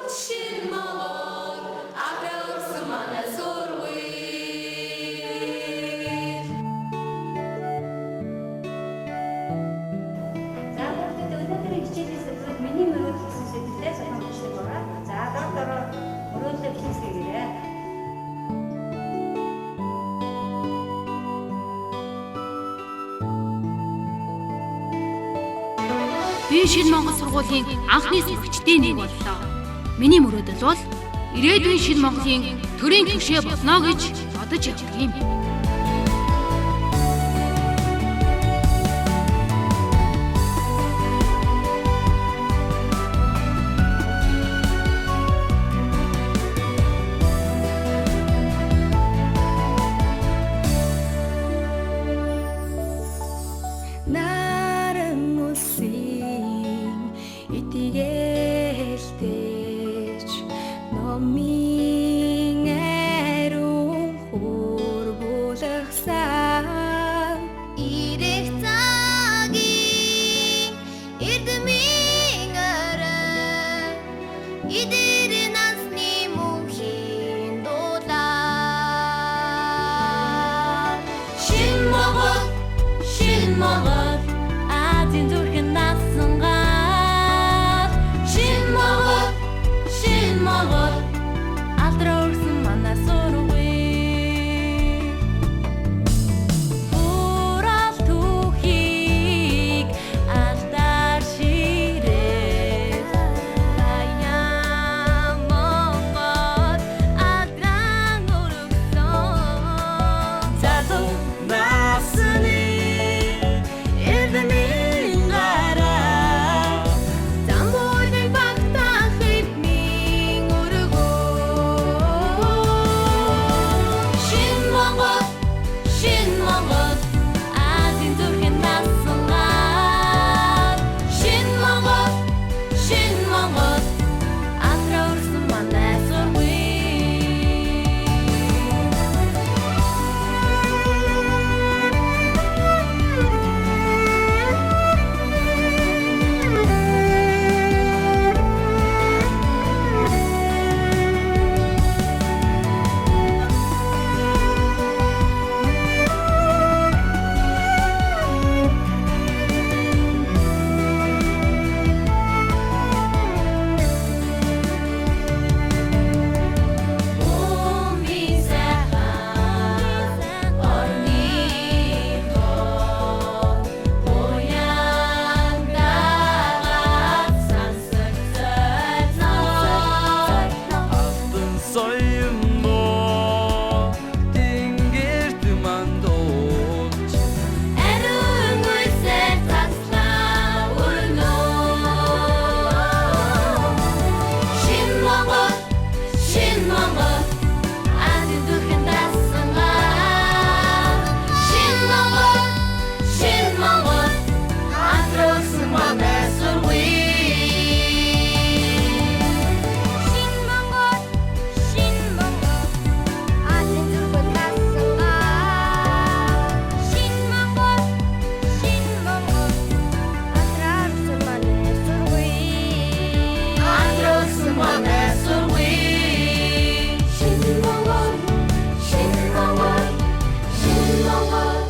신먹은 앞에 없으면 소르위 За бүгд өнөөдрийн хичээлийн сэдвүүд миний мөрөөдөл гэсэн сэдвээр сонирхолтой байгаа. За дараа мөрөөдлөө хэлцгээгээрэй. Би шинэ Монгол сургуулийн анхны сурагчдын нэг боллоо. Миний мөрөөдөл бол ирээдүйн шинэ Монголын төрийн түвшээ болно гэж бодож явдаг юм. Наран үсийн итгэлтэйч номын ариун хурбуулгасан ирэх цагийн эрдмийн орой идэр насны мөнхийн дулаан 신먹은 Азийн зүрхэн насангаар 신먹은 алдраа өрсөн манай сургууль Урал түүхийг алдаар ширээс Баян Монгол алдраа өргөсөн Залуу насны эрдмийн гараа Замбуудын багтаах хэдмийн өргөө 신먹은 Азийн зүрхэн насангаар 신먹은 алдраа өрсөн манай алтан соён ноо тэнгэрт мандууч Ариун үсээр таслаа өрнөө 신먹은 Азийн зүрхэн насангаар 신먹은 아트로스 만의 소리 신몽골 Азийн зүрхэн насангаар 신몽골 алдраа өрсөн манай сургууль 아트로스 만의 소리 신먹은